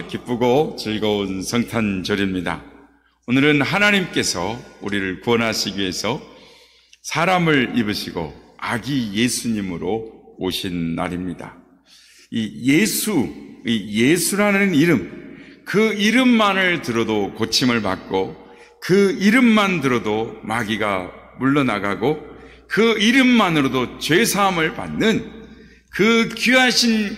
기쁘고 즐거운 성탄절입니다. 오늘은 하나님께서 우리를 구원하시기 위해서 사람을 입으시고 아기 예수님으로 오신 날입니다. 이 예수라는 이름, 그 이름만을 들어도 고침을 받고, 그 이름만 들어도 마귀가 물러나가고, 그 이름만으로도 죄사함을 받는 그 귀하신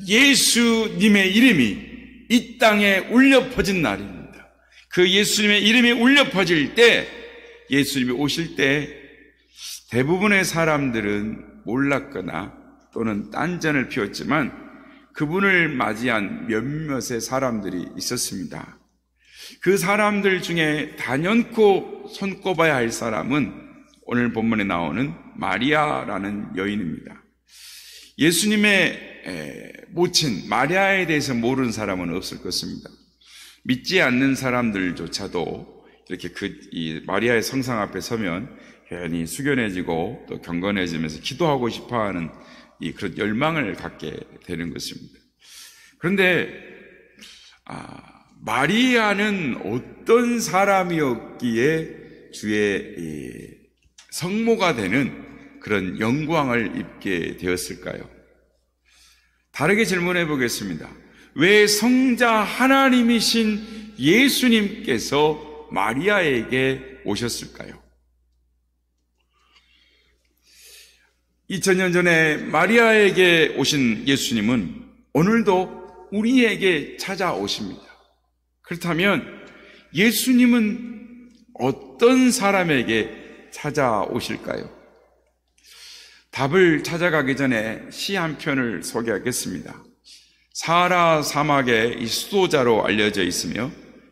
예수님의 이름이 이 땅에 울려 퍼진 날입니다. 그 예수님의 이름이 울려 퍼질 때, 예수님이 오실 때 대부분의 사람들은 몰랐거나 또는 딴전을 피웠지만 그분을 맞이한 몇몇의 사람들이 있었습니다. 그 사람들 중에 단연코 손꼽아야 할 사람은 오늘 본문에 나오는 마리아라는 여인입니다. 예수님의 모친 마리아에 대해서 모르는 사람은 없을 것입니다. 믿지 않는 사람들조차도 이렇게 이 마리아의 성상 앞에 서면 괜히 숙연해지고 또 경건해지면서 기도하고 싶어하는 그런 열망을 갖게 되는 것입니다. 그런데 마리아는 어떤 사람이었기에 주의 성모가 되는 그런 영광을 입게 되었을까요? 다르게 질문해 보겠습니다. 왜 성자 하나님이신 예수님께서 마리아에게 오셨을까요? 2000년 전에 마리아에게 오신 예수님은 오늘도 우리에게 찾아오십니다. 그렇다면 예수님은 어떤 사람에게 찾아오실까요? 답을 찾아가기 전에 시 한 편을 소개하겠습니다. 사하라 사막의 이 수도자로 알려져 있으며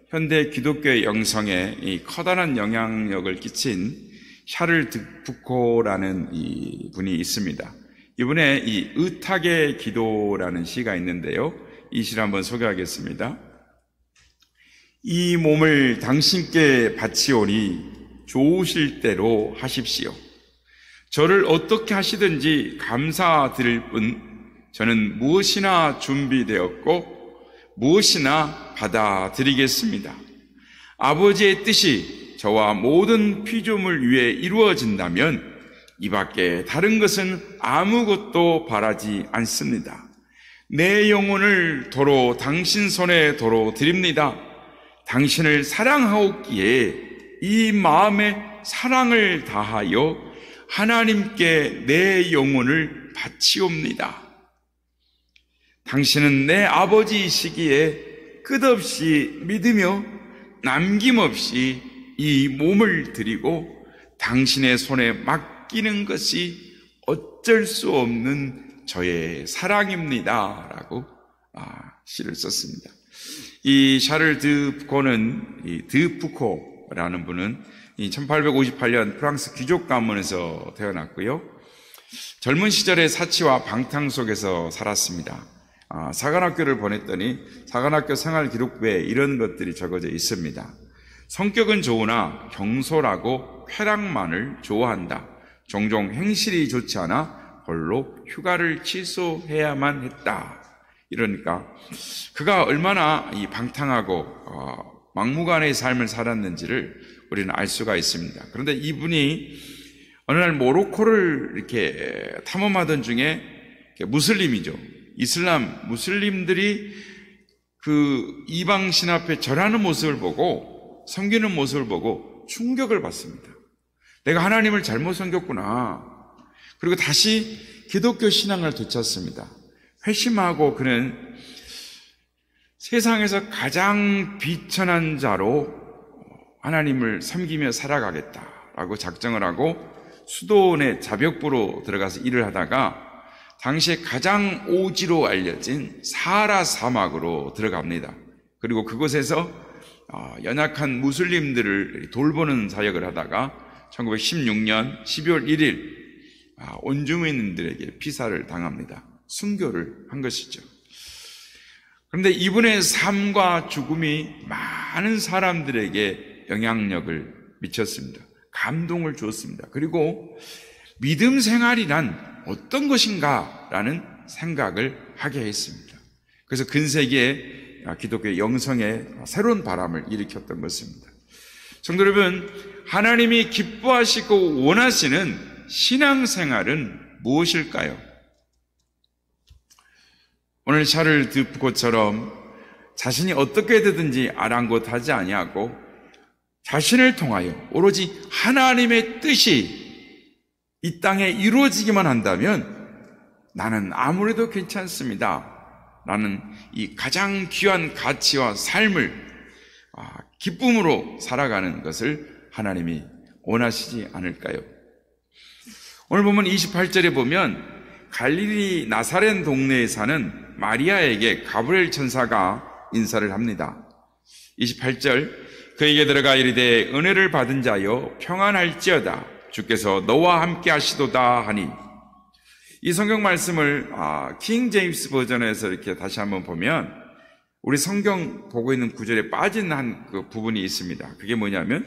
현대 기독교의 영성에 이 커다란 영향력을 끼친 샤를 푸코라는 이 분이 있습니다. 이분의 이 의탁의 기도라는 시가 있는데요. 이 시를 한번 소개하겠습니다. 이 몸을 당신께 바치오니 좋으실 대로 하십시오. 저를 어떻게 하시든지 감사드릴 뿐 저는 무엇이나 준비되었고 무엇이나 받아드리겠습니다. 아버지의 뜻이 저와 모든 피조물 위에 이루어진다면 이 밖에 다른 것은 아무것도 바라지 않습니다. 내 영혼을 도로 당신 손에 도로 드립니다. 당신을 사랑하옵기에 이 마음에 사랑을 다하여 하나님께 내 영혼을 바치옵니다. 당신은 내 아버지이시기에 끝없이 믿으며 남김없이 이 몸을 드리고 당신의 손에 맡기는 것이 어쩔 수 없는 저의 사랑입니다. 라고 시를 썼습니다. 이 샤를 드푸코라는 분은 1858년 프랑스 귀족 가문에서 태어났고요. 젊은 시절에 사치와 방탕 속에서 살았습니다. 사관학교를 보냈더니 사관학교 생활기록부에 이런 것들이 적어져 있습니다. 성격은 좋으나 경솔하고 쾌락만을 좋아한다. 종종 행실이 좋지 않아 홀로 휴가를 취소해야만 했다. 이러니까 그가 얼마나 이 방탕하고 막무가내의 삶을 살았는지를 우리는 알 수가 있습니다. 그런데 이분이 어느 날 모로코를 이렇게 탐험하던 중에 무슬림이죠. 무슬림들이 그 이방신 앞에 절하는 모습을 보고 섬기는 모습을 보고 충격을 받습니다. 내가 하나님을 잘못 섬겼구나. 그리고 다시 기독교 신앙을 되찾습니다. 회심하고 그는 세상에서 가장 비천한 자로 하나님을 섬기며 살아가겠다라고 작정을 하고 수도원의 자벽부로 들어가서 일을 하다가 당시에 가장 오지로 알려진 사하라 사막으로 들어갑니다. 그리고 그곳에서 연약한 무슬림들을 돌보는 사역을 하다가 1916년 12월 1일 온주민들에게 피살을 당합니다. 순교를 한 것이죠. 그런데 이분의 삶과 죽음이 많은 사람들에게 영향력을 미쳤습니다. 감동을 주었습니다. 그리고 믿음 생활이란 어떤 것인가 라는 생각을 하게 했습니다. 그래서 근세기에 기독교의 영성에 새로운 바람을 일으켰던 것입니다. 성도 여러분, 하나님이 기뻐하시고 원하시는 신앙생활은 무엇일까요? 오늘 샤를 드푸코처럼 자신이 어떻게 되든지 아랑곳하지 아니하고 자신을 통하여 오로지 하나님의 뜻이 이 땅에 이루어지기만 한다면 나는 아무래도 괜찮습니다 라는 이 가장 귀한 가치와 삶을 기쁨으로 살아가는 것을 하나님이 원하시지 않을까요? 오늘 보면 28절에 보면 갈릴리 나사렛 동네에 사는 마리아에게 가브리엘 천사가 인사를 합니다. 28절, 그에게 들어가 이르되 은혜를 받은 자여 평안할지어다 주께서 너와 함께 하시도다 하니, 이 성경 말씀을 킹 제임스 버전에서 이렇게 다시 한번 보면 우리 성경 보고 있는 구절에 빠진 한 그 부분이 있습니다. 그게 뭐냐면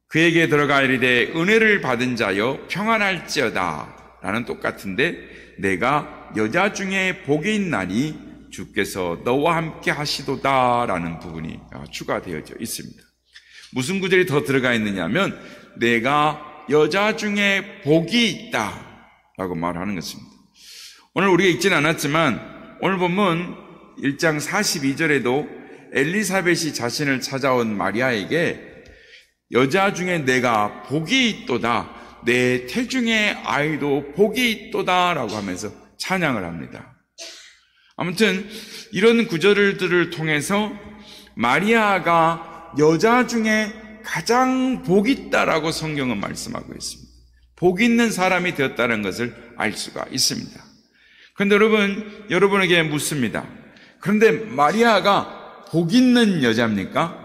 그에게 들어가 이르되 은혜를 받은 자여 평안할지어다 라는 똑같은데, 내가 여자 중에 복이 있나니 주께서 너와 함께 하시도다 라는 부분이 추가되어져 있습니다. 무슨 구절이 더 들어가 있느냐면 내가 여자 중에 복이 있다 라고 말하는 것입니다. 오늘 우리가 읽지는 않았지만 오늘 보면 1장 42절에도 엘리사벳이 자신을 찾아온 마리아에게 여자 중에 내가 복이 있도다, 내 태중의 아이도 복이 있도다 라고 하면서 찬양을 합니다. 아무튼 이런 구절들을 통해서 마리아가 여자 중에 가장 복 있다라고 성경은 말씀하고 있습니다. 복 있는 사람이 되었다는 것을 알 수가 있습니다. 그런데 여러분에게 묻습니다. 그런데 마리아가 복 있는 여자입니까?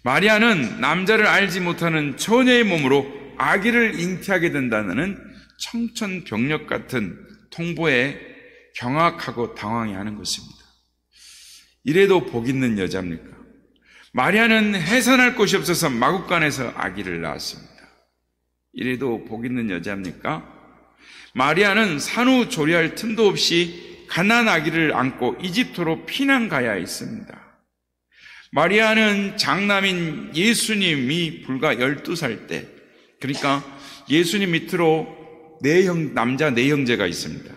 마리아는 남자를 알지 못하는 처녀의 몸으로 아기를 잉태하게 된다는 청천벽력 같은 통보에 경악하고 당황해하는 것입니다. 이래도 복 있는 여자입니까? 마리아는 해산할 곳이 없어서 마구간에서 아기를 낳았습니다. 이래도 복 있는 여자입니까? 마리아는 산후조리할 틈도 없이 갓난 아기를 안고 이집트로 피난 가야 했습니다. 마리아는 장남인 예수님이 불과 12살 때, 그러니까 예수님 밑으로 남자 4형제가 있습니다.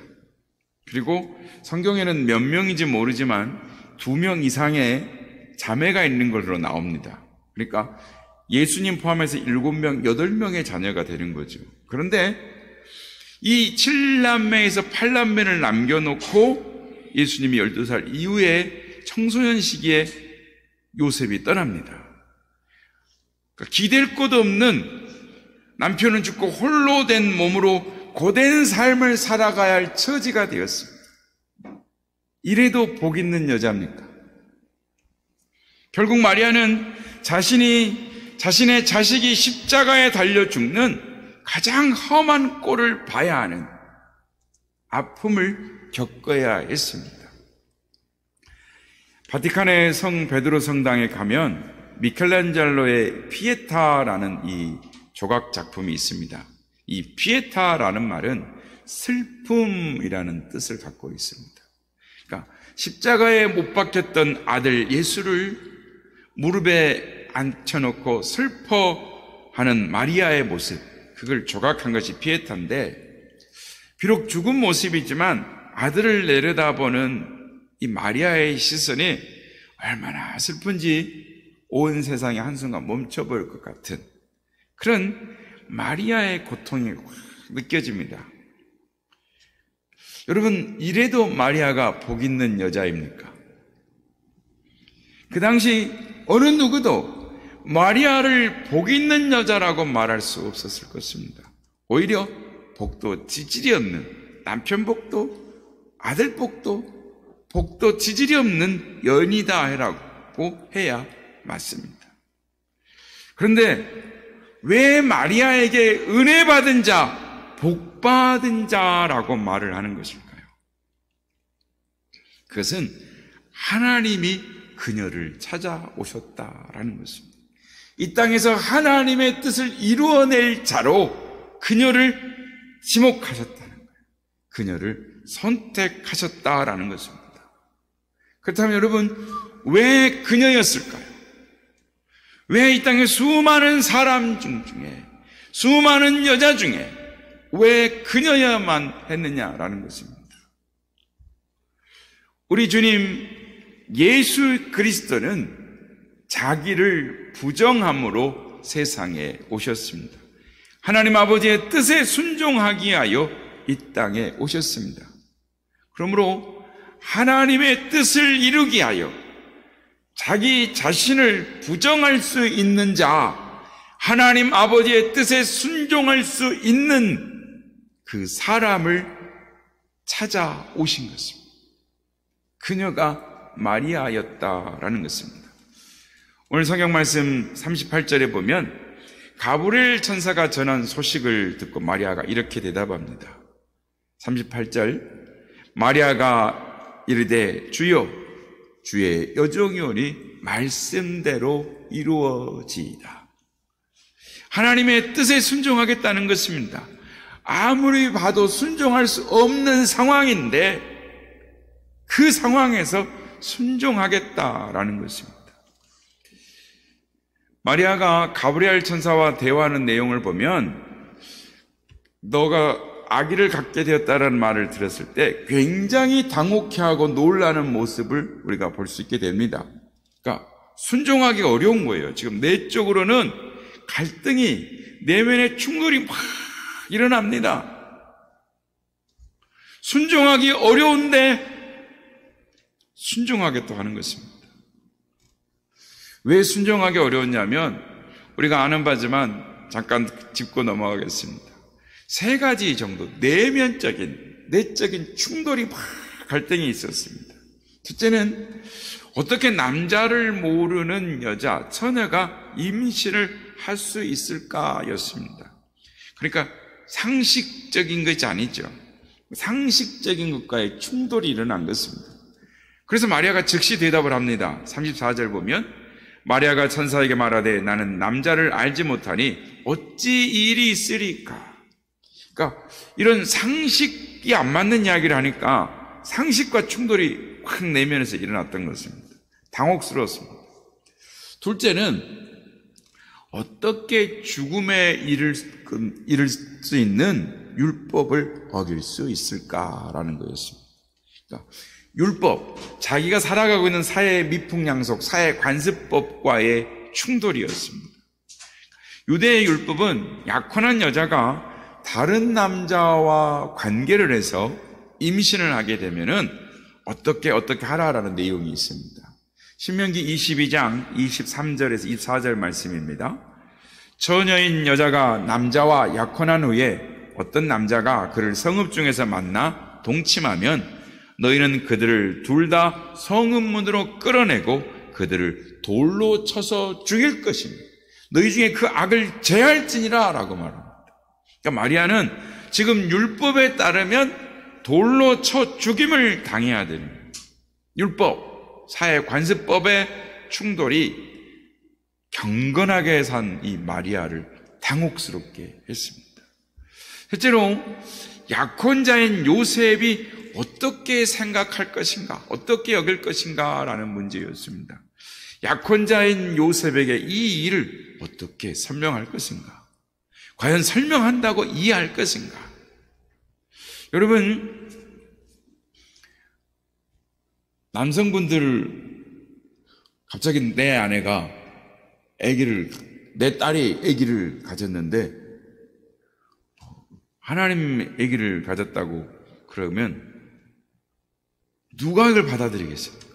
그리고 성경에는 몇 명인지 모르지만 2명 이상의 자매가 있는 걸로 나옵니다. 그러니까 예수님 포함해서 7명, 8명의 자녀가 되는 거죠. 그런데 이 7남매에서 8남매를 남겨놓고 예수님이 12살 이후에 청소년 시기에 요셉이 떠납니다. 그러니까 기댈 곳 없는, 남편은 죽고 홀로 된 몸으로 고된 삶을 살아가야 할 처지가 되었습니다. 이래도 복 있는 여자입니까? 결국 마리아는 자신의 자식이 십자가에 달려 죽는 가장 험한 꼴을 봐야 하는 아픔을 겪어야 했습니다. 바티칸의 성 베드로 성당에 가면 미켈란젤로의 피에타라는 이 조각 작품이 있습니다. 이 피에타라는 말은 슬픔이라는 뜻을 갖고 있습니다. 그러니까 십자가에 못 박혔던 아들 예수를 무릎에 앉혀놓고 슬퍼하는 마리아의 모습, 그걸 조각한 것이 피에타인데, 비록 죽은 모습이지만 아들을 내려다보는 이 마리아의 시선이 얼마나 슬픈지 온 세상이 한순간 멈춰버릴 것 같은 그런 마리아의 고통이 확 느껴집니다. 여러분, 이래도 마리아가 복 있는 여자입니까? 그 당시 어느 누구도 마리아를 복 있는 여자라고 말할 수 없었을 것입니다. 오히려 복도 지질이 없는, 남편 복도, 아들 복도 지질이 없는 연이다라고 해야 맞습니다. 그런데 왜 마리아에게 은혜 받은 자, 복 받은 자라고 말을 하는 것일까요? 그것은 하나님이 그녀를 찾아오셨다라는 것입니다. 이 땅에서 하나님의 뜻을 이루어낼 자로 그녀를 지목하셨다는 거예요. 그녀를 선택하셨다라는 것입니다. 그렇다면 여러분, 왜 그녀였을까요? 왜 이 땅에 수많은 사람 중에, 수많은 여자 중에 왜 그녀야만 했느냐라는 것입니다. 우리 주님 예수 그리스도는 자기를 부정함으로 세상에 오셨습니다. 하나님 아버지의 뜻에 순종하기 위하여 이 땅에 오셨습니다. 그러므로 하나님의 뜻을 이루기 위하여 자기 자신을 부정할 수 있는 자, 하나님 아버지의 뜻에 순종할 수 있는 그 사람을 찾아오신 것입니다. 그녀가 마리아였다라는 것입니다. 오늘 성경 말씀 38절에 보면 가브리엘 천사가 전한 소식을 듣고 마리아가 이렇게 대답합니다. 38절, 마리아가 이르되 주여, 주의 여종이오니 말씀대로 이루어지이다. 하나님의 뜻에 순종하겠다는 것입니다. 아무리 봐도 순종할 수 없는 상황인데 그 상황에서 순종하겠다라는 것입니다. 마리아가 가브리엘 천사와 대화하는 내용을 보면 너가 아기를 갖게 되었다라는 말을 들었을 때 굉장히 당혹해하고 놀라는 모습을 우리가 볼 수 있게 됩니다. 그러니까 순종하기 어려운 거예요. 지금 내적으로는 갈등이, 내면의 충돌이 막 일어납니다. 순종하기 어려운데 순종하겠다고 하는 것입니다. 왜 순종하기 어려웠냐면 우리가 아는 바지만 잠깐 짚고 넘어가겠습니다. 세 가지 정도 내적인 충돌이 막 갈등이 있었습니다. 첫째는 어떻게 남자를 모르는 여자, 처녀가 임신을 할 수 있을까였습니다. 그러니까 상식적인 것이 아니죠. 상식적인 것과의 충돌이 일어난 것입니다. 그래서 마리아가 즉시 대답을 합니다. 34절 보면 마리아가 천사에게 말하되 나는 남자를 알지 못하니 어찌 이 일이 있으리까. 그러니까 이런 상식이 안 맞는 이야기를 하니까 상식과 충돌이 확 내면에서 일어났던 것입니다. 당혹스러웠습니다. 둘째는 어떻게 죽음에 이를 수 있는 율법을 어길 수 있을까라는 거였습니다. 그러니까 율법, 자기가 살아가고 있는 사회 미풍양속, 사회 관습법과의 충돌이었습니다. 유대의 율법은 약혼한 여자가 다른 남자와 관계를 해서 임신을 하게 되면은 어떻게 하라라는 내용이 있습니다. 신명기 22장 23절에서 24절 말씀입니다. 처녀인 여자가 남자와 약혼한 후에 어떤 남자가 그를 성읍 중에서 만나 동침하면 너희는 그들을 둘 다 성읍문으로 끌어내고 그들을 돌로 쳐서 죽일 것입니다. 너희 중에 그 악을 제할지니라 라고 말합니다. 그러니까 마리아는 지금 율법에 따르면 돌로 쳐 죽임을 당해야 되는 거예요. 율법, 사회 관습법의 충돌이 경건하게 산 이 마리아를 당혹스럽게 했습니다. 실제로 약혼자인 요셉이 어떻게 생각할 것인가, 어떻게 여길 것인가 라는 문제였습니다. 약혼자인 요셉에게 이 일을 어떻게 설명할 것인가, 과연 설명한다고 이해할 것인가. 여러분, 남성분들 갑자기 내 아내가 내 딸이 아기를 가졌는데 하나님 아기를 가졌다고 그러면 누가 이걸 받아들이겠습니까?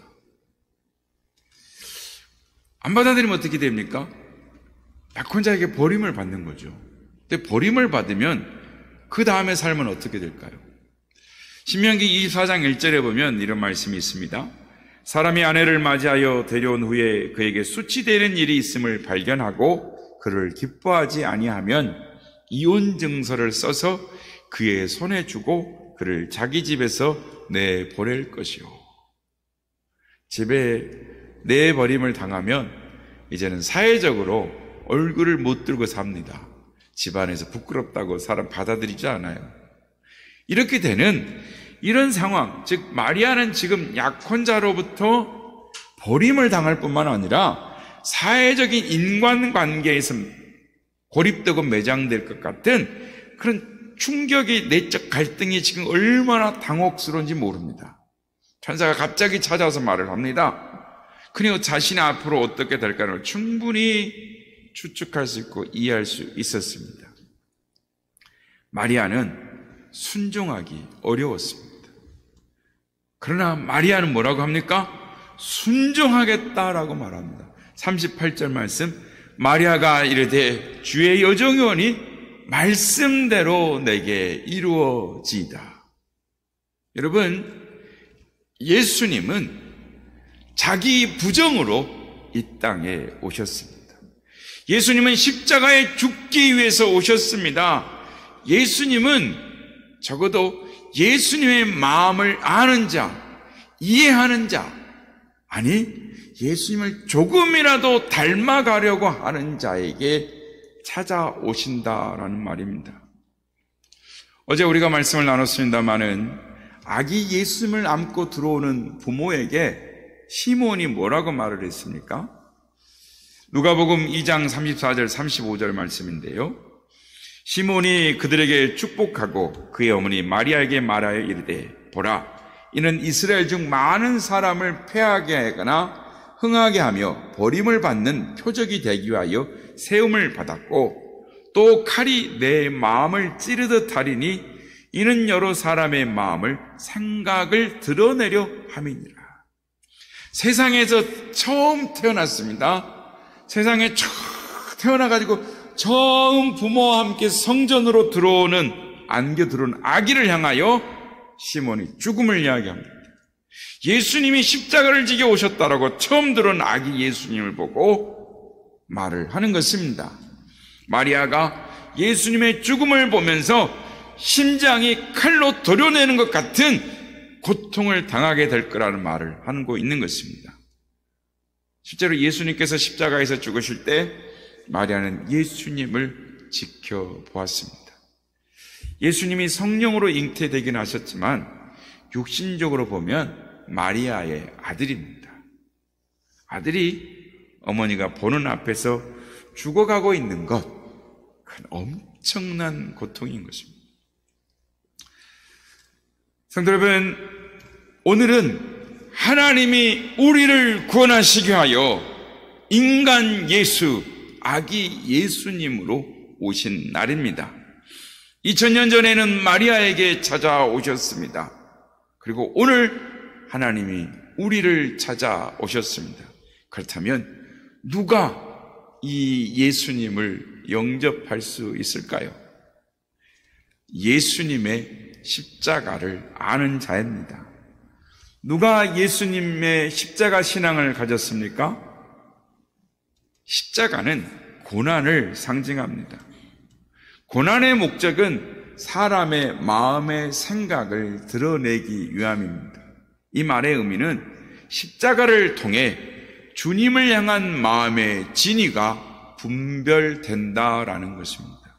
안 받아들이면 어떻게 됩니까? 약혼자에게 버림을 받는 거죠. 근데 버림을 받으면 그 다음의 삶은 어떻게 될까요? 신명기 24장 1절에 보면 이런 말씀이 있습니다. 사람이 아내를 맞이하여 데려온 후에 그에게 수치되는 일이 있음을 발견하고 그를 기뻐하지 아니하면 이혼 증서를 써서 그의 손에 주고 그를 자기 집에서 내보낼 것이요. 집에 내버림을 당하면 이제는 사회적으로 얼굴을 못 들고 삽니다. 집안에서 부끄럽다고 사람 받아들이지 않아요. 이렇게 되는 이런 상황, 즉 마리아는 지금 약혼자로부터 버림을 당할 뿐만 아니라 사회적인 인간관계에서 고립되고 매장될 것 같은 그런 충격이, 내적 갈등이 지금 얼마나 당혹스러운지 모릅니다. 천사가 갑자기 찾아와서 말을 합니다. 그녀 자신의 앞으로 어떻게 될까를 충분히 추측할 수 있고 이해할 수 있었습니다. 마리아는 순종하기 어려웠습니다. 그러나 마리아는 뭐라고 합니까? 순종하겠다라고 말합니다. 38절 말씀, 마리아가 이르되 주의 여종이 오니 말씀대로 내게 이루어지이다. 여러분, 예수님은 자기 부정으로 이 땅에 오셨습니다. 예수님은 십자가에 죽기 위해서 오셨습니다. 예수님은 적어도 예수님의 마음을 아는 자, 이해하는 자, 아니 예수님을 조금이라도 닮아가려고 하는 자에게 찾아오신다라는 말입니다. 어제 우리가 말씀을 나눴습니다마는 아기 예수님을 안고 들어오는 부모에게 시몬이 뭐라고 말을 했습니까? 누가복음 2장 34절 35절 말씀인데요. 시몬이 그들에게 축복하고 그의 어머니 마리아에게 말하여 이르되 보라, 이는 이스라엘 중 많은 사람을 패하게 하거나 흥하게 하며 버림을 받는 표적이 되기 위하여 세움을 받았고 또 칼이 내 마음을 찌르듯 하리니 이는 여러 사람의 마음을 생각을 드러내려 함이니라. 세상에서 처음 태어났습니다. 세상에 처음 태어나가지고 처음 부모와 함께 성전으로 안겨 들어오는 아기를 향하여 시몬이 죽음을 이야기합니다. 예수님이 십자가를 지게 오셨다라고 처음 들은 아기 예수님을 보고 말을 하는 것입니다. 마리아가 예수님의 죽음을 보면서 심장이 칼로 도려내는 것 같은 고통을 당하게 될 거라는 말을 하고 있는 것입니다. 실제로 예수님께서 십자가에서 죽으실 때 마리아는 예수님을 지켜보았습니다. 예수님이 성령으로 잉태되긴 하셨지만 육신적으로 보면 마리아의 아들입니다. 아들이 어머니가 보는 앞에서 죽어가고 있는 것, 그건 엄청난 고통인 것입니다. 성도 여러분, 오늘은 하나님이 우리를 구원하시게 하여 인간 예수, 아기 예수님으로 오신 날입니다. 2000년 전에는 마리아에게 찾아오셨습니다. 그리고 오늘 하나님이 우리를 찾아오셨습니다. 그렇다면 누가 이 예수님을 영접할 수 있을까요? 예수님의 십자가를 아는 자입니다. 누가 예수님의 십자가 신앙을 가졌습니까? 십자가는 고난을 상징합니다. 고난의 목적은 사람의 마음의 생각을 드러내기 위함입니다. 이 말의 의미는 십자가를 통해 주님을 향한 마음의 진위가 분별된다라는 것입니다.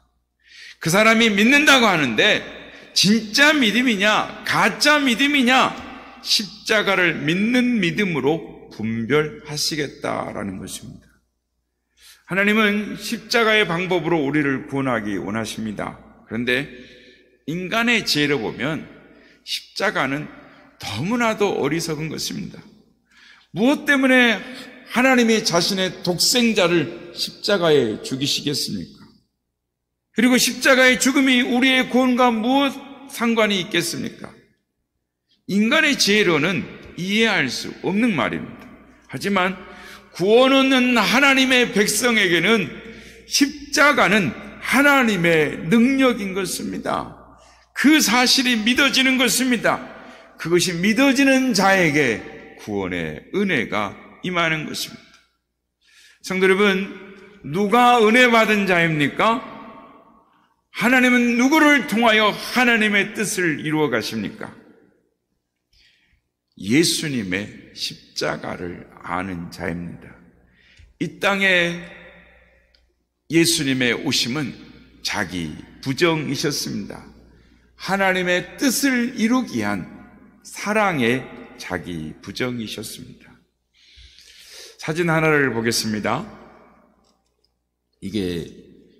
그 사람이 믿는다고 하는데 진짜 믿음이냐 가짜 믿음이냐 십자가를 믿는 믿음으로 분별하시겠다라는 것입니다. 하나님은 십자가의 방법으로 우리를 구원하기 원하십니다. 그런데 인간의 지혜로 보면 십자가는 너무나도 어리석은 것입니다. 무엇 때문에 하나님이 자신의 독생자를 십자가에 죽이시겠습니까? 그리고 십자가의 죽음이 우리의 구원과 무엇 상관이 있겠습니까? 인간의 지혜로는 이해할 수 없는 말입니다. 하지만 구원 얻는 하나님의 백성에게는 십자가는 하나님의 능력인 것입니다. 그 사실이 믿어지는 것입니다. 그것이 믿어지는 자에게 구원의 은혜가 임하는 것입니다. 성도 여러분, 누가 은혜 받은 자입니까? 하나님은 누구를 통하여 하나님의 뜻을 이루어 가십니까? 예수님의 십자가를 아는 자입니다. 이 땅에 예수님의 오심은 자기 부정이셨습니다. 하나님의 뜻을 이루기 위한 사랑의 자기 부정이셨습니다. 사진 하나를 보겠습니다.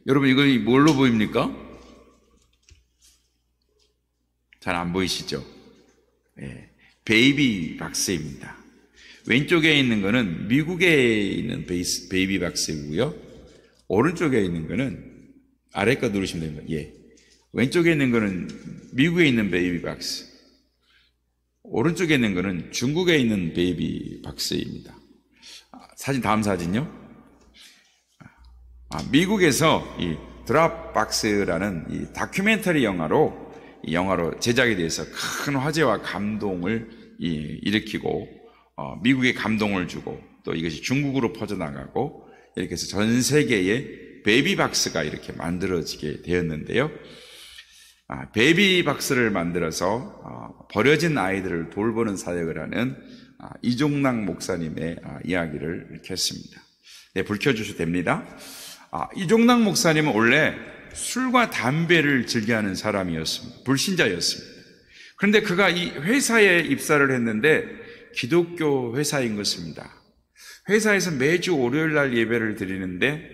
여러분 이거 뭘로 보입니까? 잘 안 보이시죠? 베이비 박스입니다. 왼쪽에 있는 거는 미국에 있는 베이비 박스이고요. 오른쪽에 있는 거는 아래 거 누르시면 됩니다. 왼쪽에 있는 거는 미국에 있는 베이비 박스, 오른쪽에 있는 거는 중국에 있는 베이비 박스입니다. 다음 사진요. 미국에서 이 드랍박스라는 이 다큐멘터리 영화로 제작이 돼서 큰 화제와 감동을 일으키고 미국에 감동을 주고 또 이것이 중국으로 퍼져나가고 이렇게 해서 전 세계에 베이비박스가 이렇게 만들어지게 되었는데요. 베이비박스를 만들어서 버려진 아이들을 돌보는 사역을 하는 이종락 목사님의 이야기를 이렇게 했습니다. 불 켜주셔도 됩니다. 이종락 목사님은 원래 술과 담배를 즐겨하는 사람이었습니다. 불신자였습니다. 그런데 그가 이 회사에 입사를 했는데 기독교 회사인 것입니다. 회사에서 매주 월요일 날 예배를 드리는데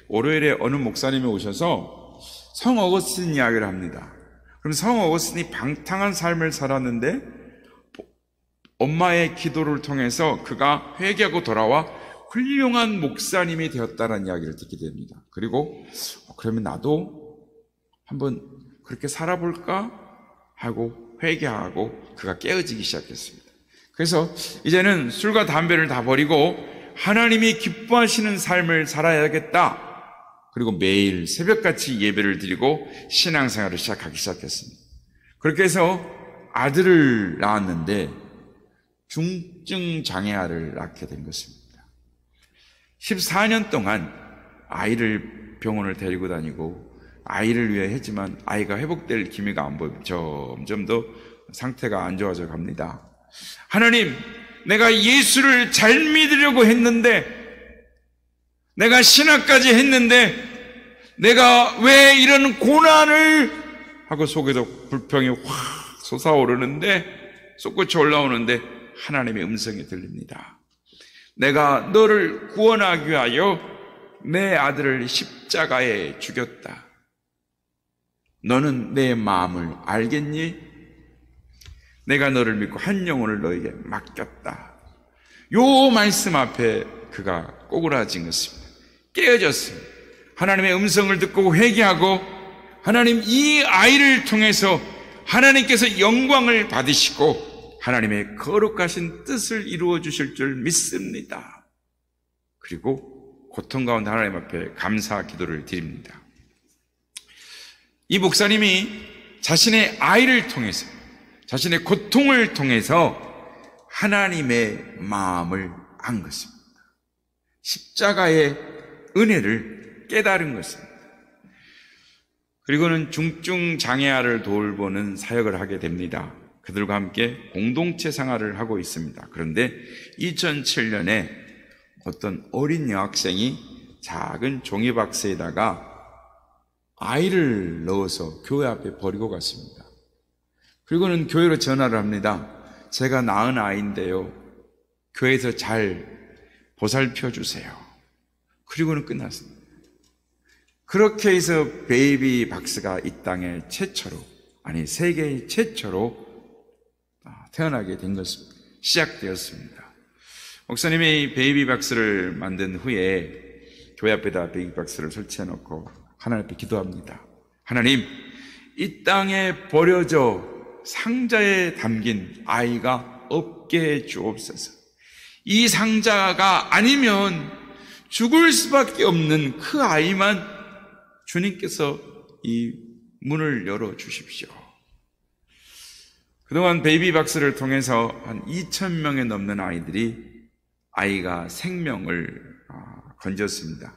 월요일에 어느 목사님이 오셔서 성 어거스틴 이야기를 합니다. 그럼 성 어거스틴이 방탕한 삶을 살았는데 엄마의 기도를 통해서 그가 회개하고 돌아와 훌륭한 목사님이 되었다는 이야기를 듣게 됩니다. 그리고 그러면 나도 한번 그렇게 살아볼까 하고 회개하고 그가 깨어지기 시작했습니다. 그래서 이제는 술과 담배를 다 버리고 하나님이 기뻐하시는 삶을 살아야겠다. 그리고 매일 새벽같이 예배를 드리고 신앙생활을 시작하기 시작했습니다. 그렇게 해서 아들을 낳았는데 중증 장애아를 낳게 된 것입니다. 14년 동안 아이를 병원을 데리고 다니고 아이를 위해 했지만 아이가 회복될 기미가 안 보이고 점점 더 상태가 안 좋아져 갑니다. 하나님, 내가 예수를 잘 믿으려고 했는데, 내가 신학까지 했는데 내가 왜 이런 고난을 하고 속에서 불평이 확 솟아오르는데 솟구쳐 올라오는데 하나님의 음성이 들립니다. 내가 너를 구원하기 위하여 내 아들을 십자가에 죽였다. 너는 내 마음을 알겠니? 내가 너를 믿고 한 영혼을 너에게 맡겼다. 요 말씀 앞에 그가 꼬꾸라진 것입니다. 깨어졌습니다. 하나님의 음성을 듣고 회개하고 하나님, 이 아이를 통해서 하나님께서 영광을 받으시고 하나님의 거룩하신 뜻을 이루어 주실 줄 믿습니다. 그리고 고통 가운데 하나님 앞에 감사 기도를 드립니다. 이 목사님이 자신의 아이를 통해서, 자신의 고통을 통해서 하나님의 마음을 안 것입니다. 십자가의 은혜를 깨달은 것입니다. 그리고는 중증 장애아를 돌보는 사역을 하게 됩니다. 그들과 함께 공동체 생활을 하고 있습니다. 그런데 2007년에 어떤 어린 여학생이 작은 종이박스에다가 아이를 넣어서 교회 앞에 버리고 갔습니다. 그리고는 교회로 전화를 합니다. 제가 낳은 아이인데요, 교회에서 잘 보살펴 주세요. 그리고는 끝났습니다. 그렇게 해서 베이비 박스가 이 땅에 최초로, 아니 세계의 최초로 태어나게 된 것입니다. 시작되었습니다. 목사님이 베이비 박스를 만든 후에 교회 앞에다 베이비 박스를 설치해 놓고 하나님 앞에 기도합니다. 하나님, 이 땅에 버려져 상자에 담긴 아이가 없게 해 주옵소서. 이 상자가 아니면 죽을 수밖에 없는 그 아이만 주님께서 이 문을 열어 주십시오. 그동안 베이비 박스를 통해서 한 2,000명에 넘는 아이가 생명을 건졌습니다.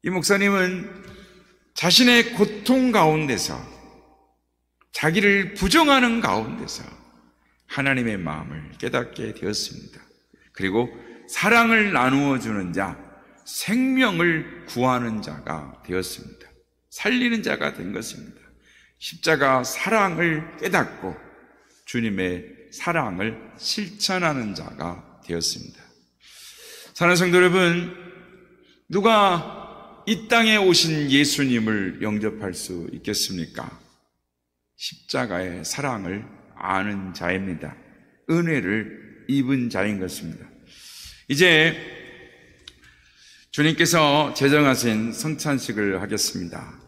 이 목사님은 자신의 고통 가운데서, 자기를 부정하는 가운데서 하나님의 마음을 깨닫게 되었습니다. 그리고 사랑을 나누어 주는 자, 생명을 구하는 자가 되었습니다. 살리는 자가 된 것입니다. 십자가 사랑을 깨닫고 주님의 사랑을 실천하는 자가 되었습니다. 사랑하는 성도 여러분, 누가 이 땅에 오신 예수님을 영접할 수 있겠습니까? 십자가의 사랑을 아는 자입니다. 은혜를 입은 자인 것입니다. 이제 주님께서 제정하신 성찬식을 하겠습니다.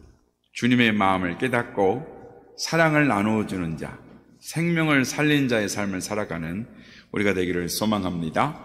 주님의 마음을 깨닫고 사랑을 나누어주는 자, 생명을 살린 자의 삶을 살아가는 우리가 되기를 소망합니다.